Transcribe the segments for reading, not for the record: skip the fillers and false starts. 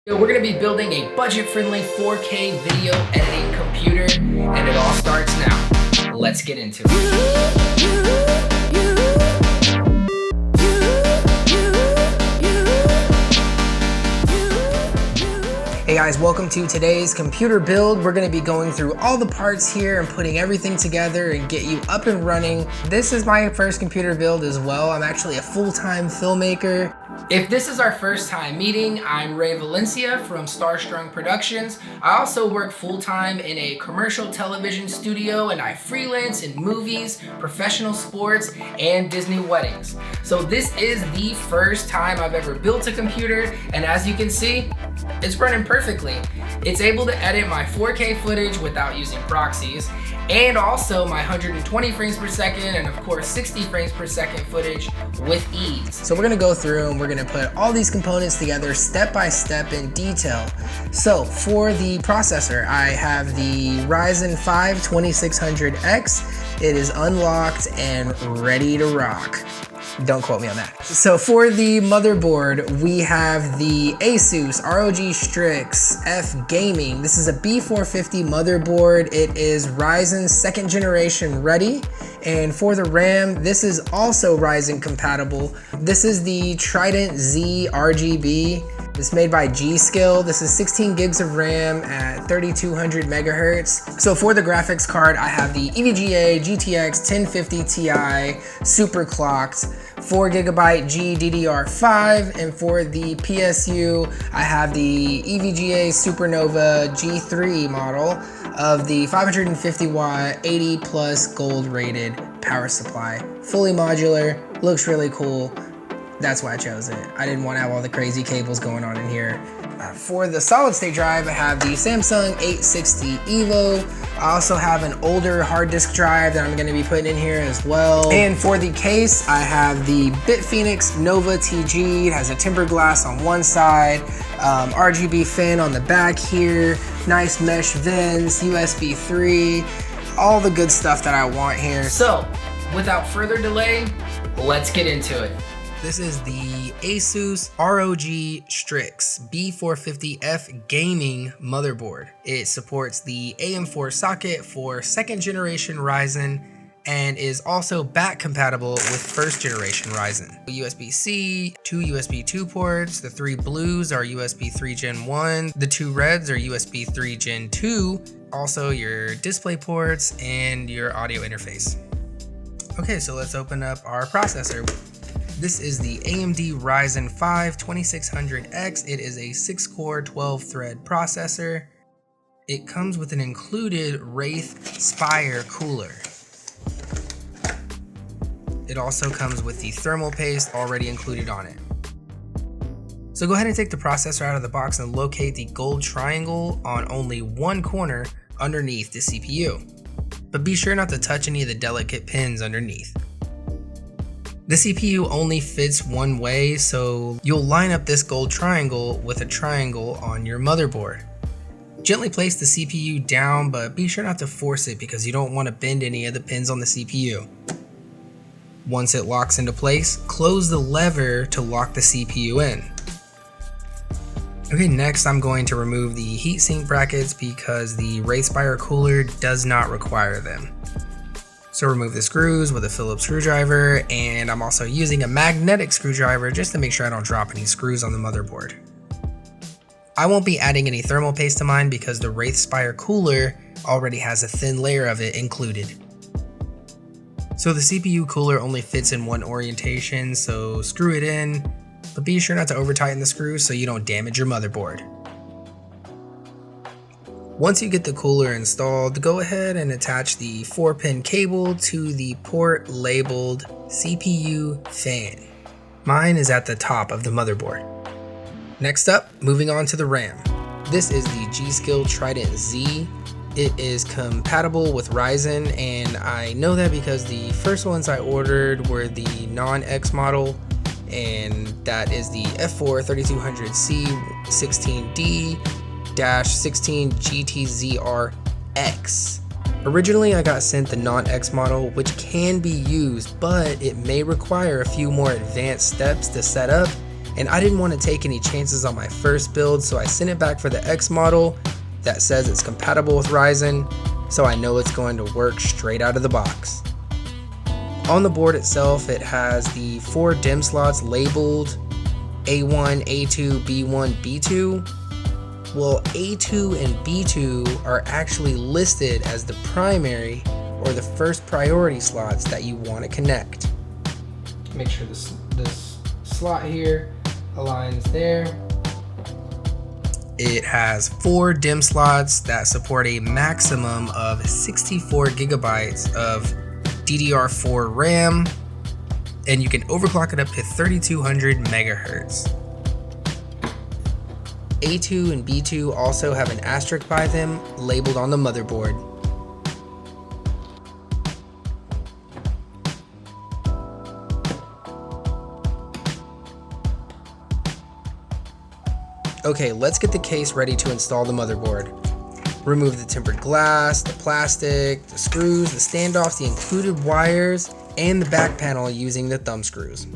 We're going to be building a budget-friendly 4K video editing computer, and it all starts now. Let's get into it. Hey guys, welcome to today's computer build. We're going to be going through all the parts here and putting everything together and get you up and running. This is my first computer build as well. I'm actually a full-time filmmaker. If this is our first time meeting, I'm Ray Valencia from Starstrung Productions. I also work full-time in a commercial television studio, and I freelance in movies, professional sports, and Disney weddings. So this is the first time I've ever built a computer, and as you can see, it's running perfectly. It's able to edit my 4K footage without using proxies, and also my 120 frames per second and of course 60 frames per second footage with ease. So we're gonna go through and we're gonna put all these components together step by step in detail. So for the processor, I have the Ryzen 5 2600X. It is unlocked and ready to rock. Don't quote me on that. So for the motherboard, we have the Asus ROG Strix F Gaming. This is a B450 motherboard. It is Ryzen 2nd generation ready. And for the RAM, this is also Ryzen compatible. This is the Trident Z RGB. It's made by g.skill. This is 16 gigs of RAM at 3200 megahertz. So for the graphics card, I have the EVGA GTX 1050 Ti super clocked, 4 gigabyte GDDR5, and for the PSU, I have the EVGA Supernova G3 model of the 550 watt, 80 plus gold rated power supply. Fully modular, looks really cool. That's why I chose it. I didn't want to have all the crazy cables going on in here. For the solid state drive, I have the Samsung 860 EVO. I also have an older hard disk drive that I'm going to be putting in here as well. And for the case, I have the BitPhoenix Nova TG. It has a tempered glass on one side, RGB fan on the back here, nice mesh vents, USB 3, all the good stuff that I want here. So, without further delay, let's get into it. This is the Asus ROG Strix B450F Gaming motherboard. It supports the AM4 socket for 2nd generation Ryzen and is also back compatible with 1st generation Ryzen. USB-C, 2 USB 2 ports, the 3 blues are USB 3 Gen 1, the 2 reds are USB 3 Gen 2, also your display ports and your audio interface. Okay, so let's open up our processor. This is the AMD RYZEN 5 2600X. It is a 6-core, 12-thread processor. It comes with an included Wraith Spire cooler. It also comes with the thermal paste already included on it. So go ahead and take the processor out of the box and locate the gold triangle on only one corner underneath the CPU. But be sure not to touch any of the delicate pins underneath. The CPU only fits one way, so you'll line up this gold triangle with a triangle on your motherboard. Gently place the CPU down, but be sure not to force it because you don't want to bend any of the pins on the CPU. Once it locks into place, close the lever to lock the CPU in. Okay, next I'm going to remove the heatsink brackets because the Wraith Spire cooler does not require them. So remove the screws with a Phillips screwdriver, and I'm also using a magnetic screwdriver just to make sure I don't drop any screws on the motherboard. I won't be adding any thermal paste to mine because the Wraith Spire cooler already has a thin layer of it included. So the CPU cooler only fits in one orientation, so screw it in, but be sure not to over tighten the screws so you don't damage your motherboard. Once you get the cooler installed, go ahead and attach the 4-pin cable to the port labeled CPU fan. Mine is at the top of the motherboard. Next up, moving on to the RAM. This is the g.skill Trident Z. It is compatible with Ryzen, and I know that because the first ones I ordered were the non-X model, and that is the F4 3200C 16D 16 GTZR-X. Originally I got sent the non-X model, which can be used, but it may require a few more advanced steps to set up and I didn't want to take any chances on my first build, so I sent it back for the X model that says it's compatible with Ryzen, so I know it's going to work straight out of the box. On the board itself, it has the 4 DIMM slots labeled A1, A2, B1, B2. Well, A2 and B2 are actually listed as the primary or the first priority slots that you want to connect. Make sure this slot here aligns there. It has 4 DIMM slots that support a maximum of 64 gigabytes of DDR4 RAM, and you can overclock it up to 3200 megahertz. A2 and B2 also have an asterisk by them labeled on the motherboard. Okay, let's get the case ready to install the motherboard. Remove the tempered glass, the plastic, the screws, the standoffs, the included wires, and the back panel using the thumb screws.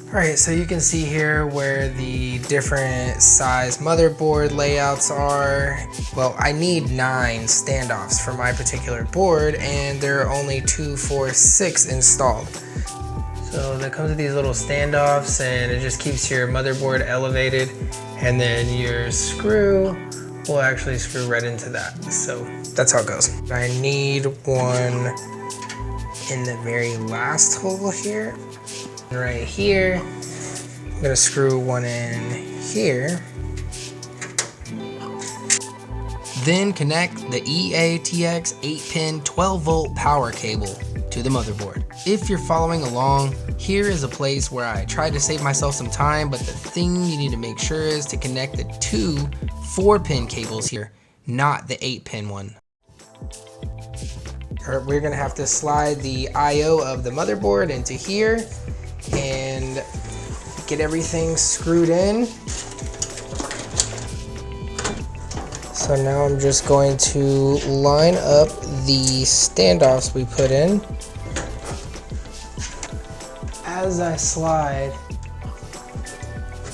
Alright, so you can see here where the different size motherboard layouts are. Well, I need 9 standoffs for my particular board, and there are only 2, 4, 6 installed. So that comes with these little standoffs, and it just keeps your motherboard elevated, and then your screw will actually screw right into that. So that's how it goes. I need one in the very last hole here. Right here, I'm gonna screw one in here. Then connect the EATX 8-pin 12-volt power cable to the motherboard. If you're following along, here is a place where I tried to save myself some time, but the thing you need to make sure is to connect the 2 4-pin cables here, not the 8-pin one. We're gonna have to slide the I/O of the motherboard into here and get everything screwed in. So now I'm just going to line up the standoffs we put in. As I slide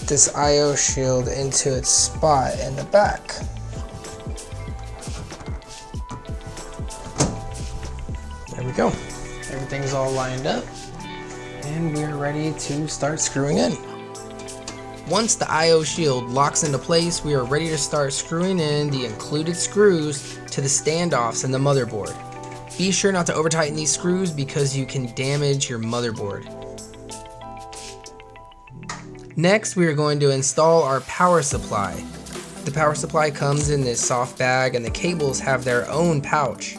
this I/O shield into its spot in the back. There we go. Everything's all lined up, and we're ready to start screwing in. Once the I/O shield locks into place, we are ready to start screwing in the included screws to the standoffs in the motherboard. Be sure not to over tighten these screws because you can damage your motherboard. Next, we are going to install our power supply. The power supply comes in this soft bag, and the cables have their own pouch,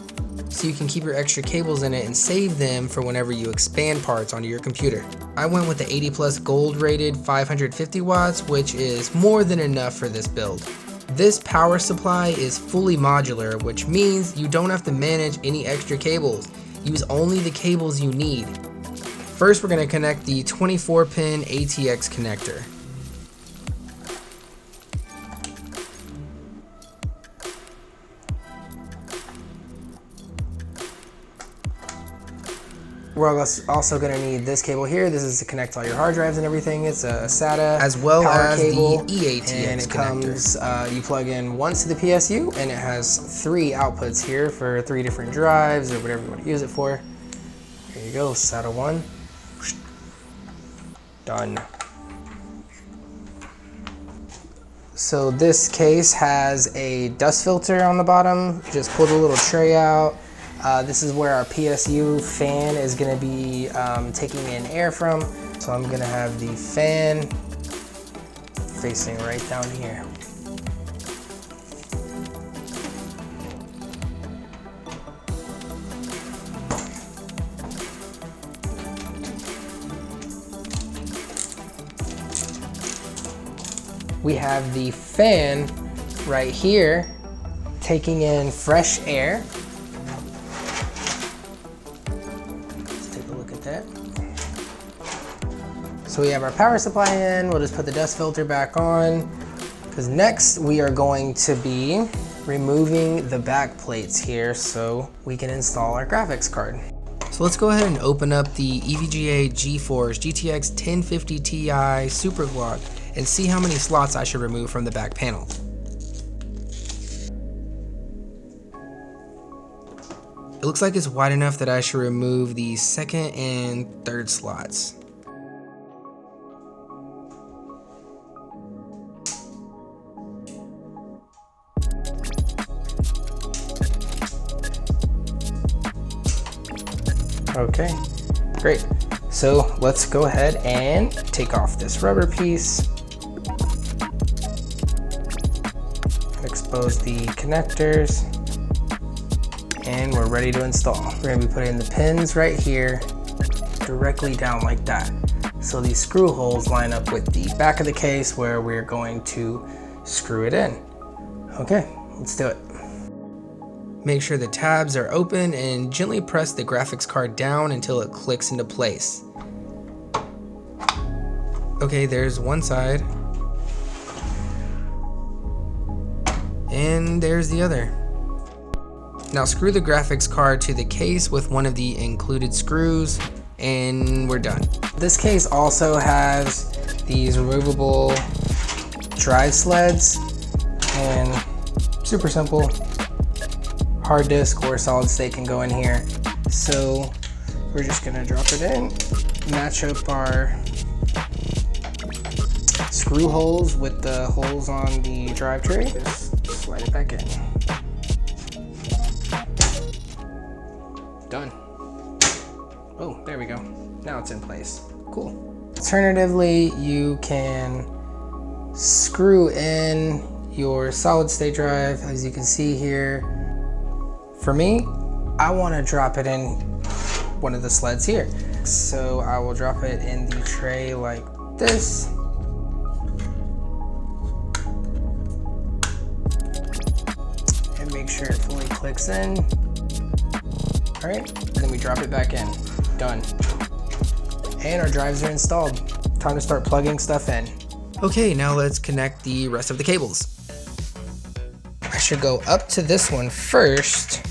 so you can keep your extra cables in it and save them for whenever you expand parts onto your computer. I went with the 80 plus gold rated 550 watts, which is more than enough for this build. This power supply is fully modular, which means you don't have to manage any extra cables. Use only the cables you need. First, we're going to connect the 24-pin ATX connector. We're also going to need this cable here. This is to connect all your hard drives and everything. It's a SATA as well power as cable, the EATX and it connector. comes. You plug in once to the PSU, and it has 3 outputs here for 3 different drives or whatever you want to use it for. Here you go, SATA 1. Done. So this case has a dust filter on the bottom. Just pull the little tray out. This is where our PSU fan is going to be taking in air from. So I'm going to have the fan facing right down here. We have the fan right here taking in fresh air. Let's take a look at that. So we have our power supply in. We'll just put the dust filter back on, because next we are going to be removing the back plates here so we can install our graphics card. So let's go ahead and open up the EVGA GeForce GTX 1050 Ti SuperClock and see how many slots I should remove from the back panel. It looks like it's wide enough that I should remove the second and third slots. Okay, great. So let's go ahead and take off this rubber piece. Expose the connectors. And we're ready to install. We're gonna be putting the pins right here, directly down like that. So these screw holes line up with the back of the case where we're going to screw it in. Okay, let's do it. Make sure the tabs are open and gently press the graphics card down until it clicks into place. Okay, there's one side. And there's the other. Now screw the graphics card to the case with one of the included screws and we're done. This case also has these removable drive sleds and super simple. Hard disk or solid state can go in here. So we're just gonna drop it in, match up our screw holes with the holes on the drive tray. Just slide it back in. Done. Oh, there we go. Now it's in place. Cool. Alternatively, you can screw in your solid state drive, as you can see here. For me, I want to drop it in one of the sleds here. So I will drop it in the tray like this. And make sure it fully clicks in. All right, then we drop it back in. Done. And our drives are installed. Time to start plugging stuff in. Okay, now let's connect the rest of the cables. I should go up to this one first.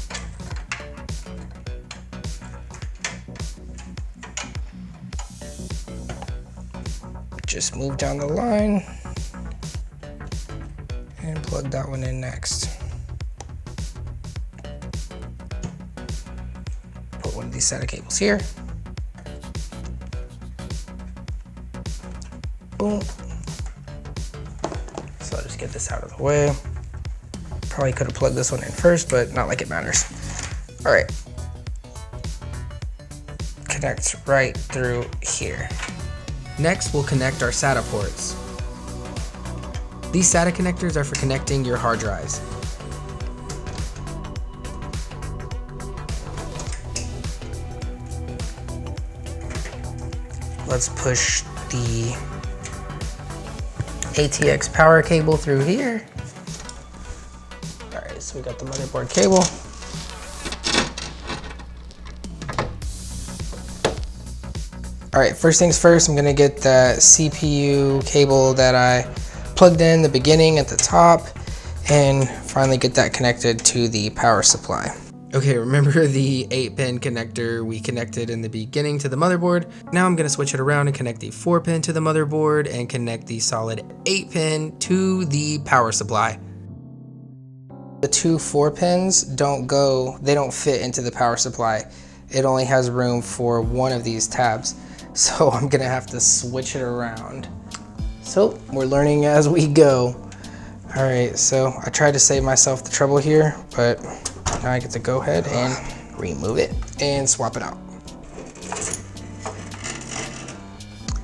Just move down the line and plug that one in next. Put one of these SATA cables here. Boom. So I'll just get this out of the way. Probably could have plugged this one in first, but not like it matters. All right. Connects right through here. Next, we'll connect our SATA ports. These SATA connectors are for connecting your hard drives. Let's push the ATX power cable through here. All right, so we got the motherboard cable. All right, first things first, I'm gonna get the CPU cable that I plugged in the beginning at the top and finally get that connected to the power supply. Okay, remember the 8-pin connector we connected in the beginning to the motherboard? Now I'm gonna switch it around and connect the 4-pin to the motherboard and connect the solid 8-pin to the power supply. The two 4-pins they don't fit into the power supply. It only has room for one of these tabs. So I'm gonna have to switch it around. So we're learning as we go. All right, so I tried to save myself the trouble here, but now I get to go ahead and remove it and swap it out.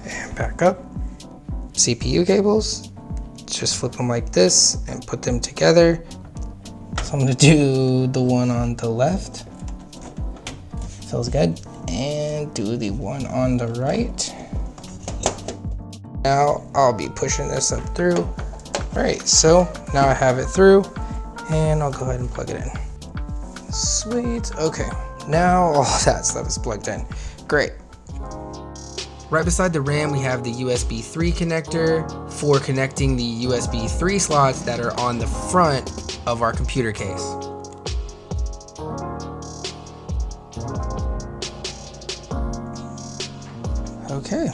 And back up. CPU cables, just flip them like this and put them together. So I'm gonna do the one on the left. Feels good. And do the one on the right. Now I'll be pushing this up through. All right, so now I have it through and I'll go ahead and plug it in. Sweet, okay. Now all that stuff is plugged in. Great. Right beside the RAM, we have the USB 3 connector for connecting the USB 3 slots that are on the front of our computer case. Okay.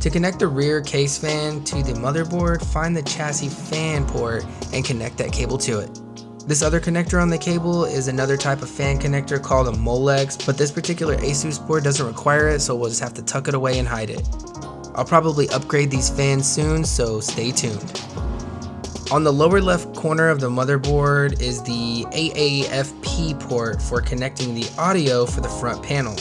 To connect the rear case fan to the motherboard, find the chassis fan port and connect that cable to it. This other connector on the cable is another type of fan connector called a Molex, but this particular ASUS board doesn't require it, so we'll just have to tuck it away and hide it. I'll probably upgrade these fans soon, so stay tuned. On the lower left corner of the motherboard is the AAFP port for connecting the audio for the front panel.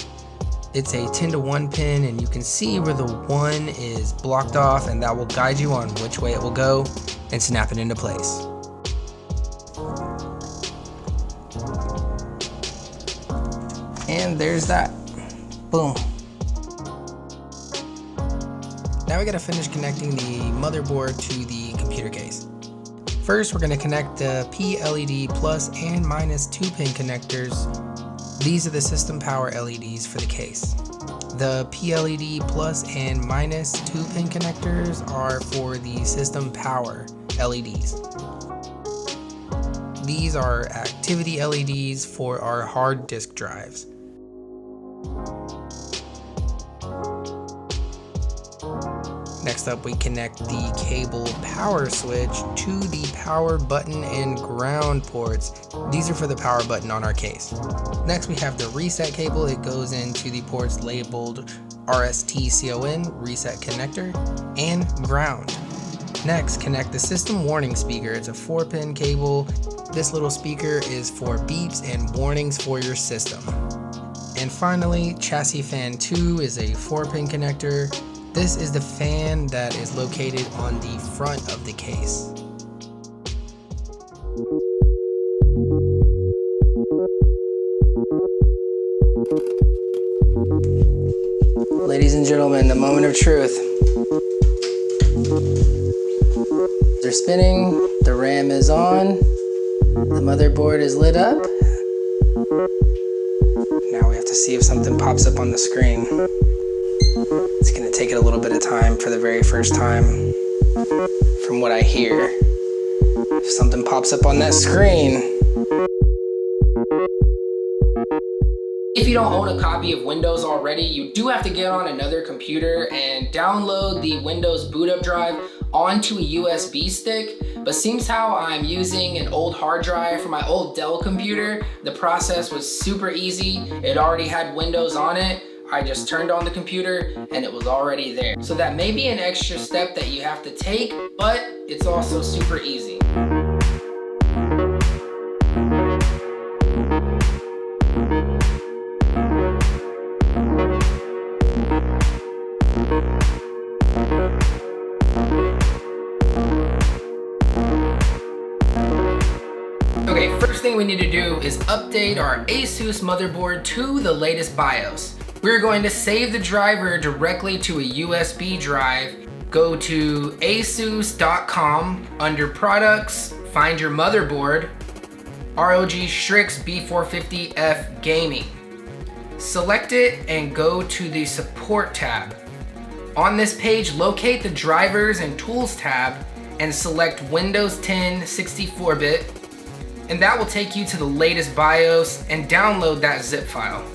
It's a 10-to-1 pin, and you can see where the 1 is blocked off, and that will guide you on which way it will go and snap it into place. And there's that. Boom. Now we gotta finish connecting the motherboard to the computer case. First, we're gonna connect the P-LED plus and minus 2-pin connectors. These are the system power LEDs for the case. The P-LED plus and minus 2-pin connectors are for the system power LEDs. These are activity LEDs for our hard disk drives. Next up, we connect the cable power switch to the power button and ground ports. These are for the power button on our case. Next, we have the reset cable. It goes into the ports labeled RSTCON, reset connector, and ground. Next, connect the system warning speaker. It's a 4-pin cable. This little speaker is for beeps and warnings for your system. And finally, chassis fan 2 is a 4-pin connector. This is the fan that is located on the front of the case. Ladies and gentlemen, the moment of truth. They're spinning, the RAM is on, the motherboard is lit up. Now we have to see if something pops up on the screen. It's going to take it a little bit of time for the very first time, from what I hear. If something pops up on that screen. If you don't own a copy of Windows already, you do have to get on another computer and download the Windows boot up drive onto a USB stick. But seems how I'm using an old hard drive from my old Dell computer, the process was super easy. It already had Windows on it. I just turned on the computer and it was already there. So that may be an extra step that you have to take, but it's also super easy. Okay, first thing we need to do is update our ASUS motherboard to the latest BIOS. We're going to save the driver directly to a USB drive. Go to asus.com, under products, find your motherboard, ROG Strix B450F Gaming. Select it and go to the support tab. On this page, locate the drivers and tools tab and select Windows 10 64-bit, and that will take you to the latest BIOS and download that zip file.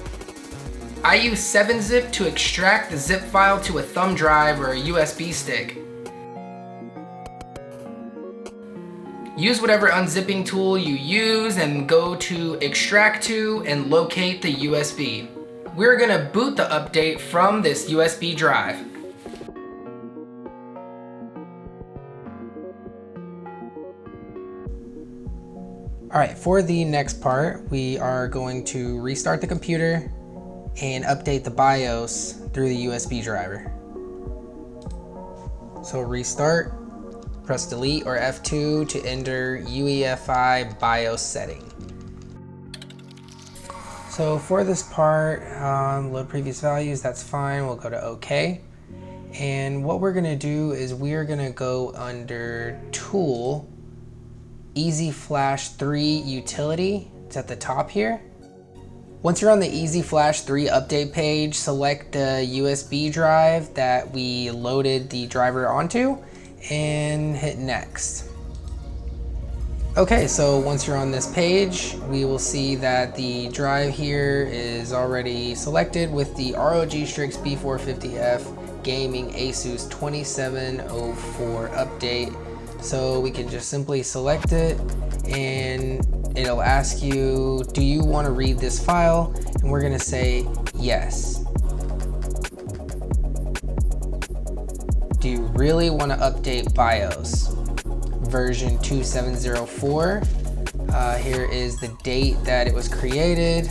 I use 7-zip to extract the zip file to a thumb drive or a USB stick. Use whatever unzipping tool you use and go to extract to and locate the USB. We're gonna boot the update from this USB drive. Alright, for the next part, we are going to restart the computer and update the BIOS through the USB driver. So restart, press delete or F2 to enter UEFI BIOS setting. So for this part, load previous values, that's fine, we'll go to OK. And what we're gonna do is we're gonna go under Tool, Easy Flash 3 Utility, it's at the top here. Once you're on the Easy Flash 3 update page, select the USB drive that we loaded the driver onto and hit next. Okay, so once you're on this page, we will see that the drive here is already selected with the ROG Strix B450F gaming Asus 2704 update. So we can just simply select it and it'll ask you, do you want to read this file? And we're gonna say yes. Do you really want to update BIOS? Version 2704. Here is the date that it was created.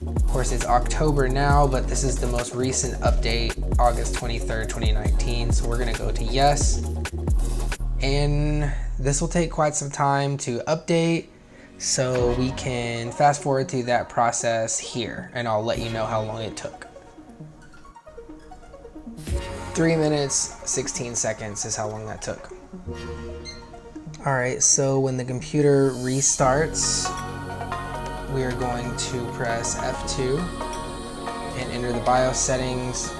Of course, it's October now, but this is the most recent update, August 23rd, 2019. So we're gonna go to yes. And this will take quite some time to update. So we can fast forward through that process here, and I'll let you know how long it took. 3 minutes, 16 seconds is how long that took. All right, so when the computer restarts, we are going to press F2 and enter the BIOS settings.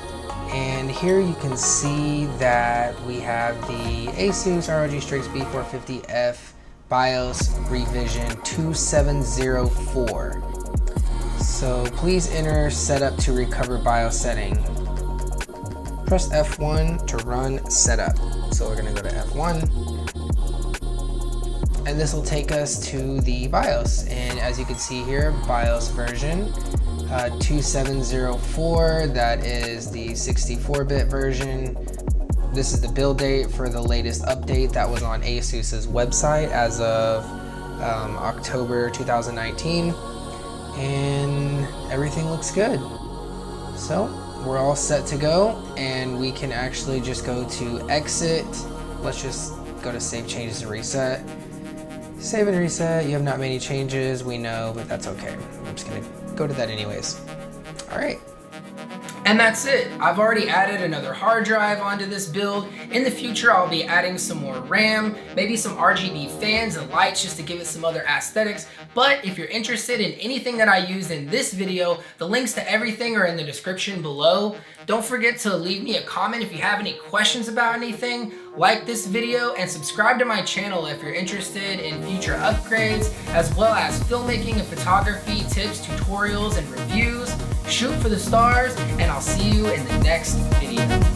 And here you can see that we have the Asus ROG Strix B450F BIOS revision 2704. So please enter setup to recover BIOS setting. Press F1 to run setup. So we're gonna go to F1. And this will take us to the BIOS. And as you can see here, BIOS version 2704, that is the 64-bit version. This is the build date for the latest update that was on Asus's website as of October 2019. And everything looks good. So we're all set to go, and we can actually just go to exit. Let's just go to save changes and reset. Save and reset. You have not made any changes, we know, but that's okay. I'm just gonna go to that anyways. All right. And that's it. I've already added another hard drive onto this build. In the future, I'll be adding some more RAM, maybe some RGB fans and lights just to give it some other aesthetics. But if you're interested in anything that I used in this video, the links to everything are in the description below. Don't forget to leave me a comment if you have any questions about anything. Like this video and subscribe to my channel if you're interested in future upgrades, as well as filmmaking and photography tips, tutorials, and reviews. Shoot for the stars, and I'll see you in the next video.